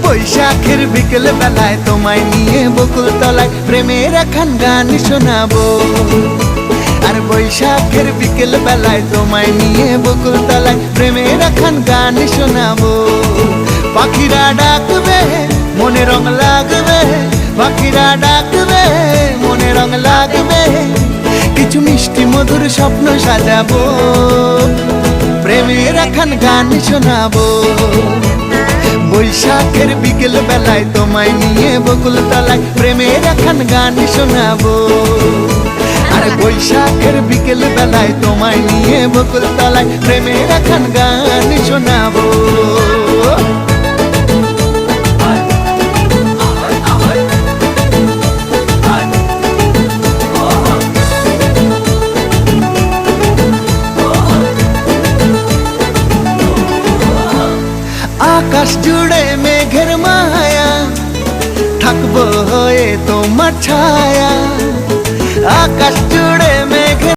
বৈশাখের বিকেল বেলায় তোমায় নিয়ে বকুল তলায় প্রেমের একখান গান শোনাবো। আর বৈশাখের বিকেল বেলায় তোমায় নিয়ে বকুল তলায় প্রেমের একখান গান শোনাবো। পাখিরা ডাকবে মনে রং লাগবে, পাখিরা ডাকবে মনে রং লাগবে, কিছু মিষ্টি মধুর স্বপ্ন সাজাবো, প্রেমের একখান গান শোনাবো। বৈশাখের বিকেল বেলায় তোমায় নিয়ে বকুল তলায় প্রেমের একখান গান শোনাবো। আরে বৈশাখের বিকেল বেলায় তোমায় নিয়ে বকুল তলায় প্রেমের একখান গান শোনাবো। আকাশ জুড়ে মেঘের মায়া, থাকবো হয়ে তোমার ছায়া। আকাশ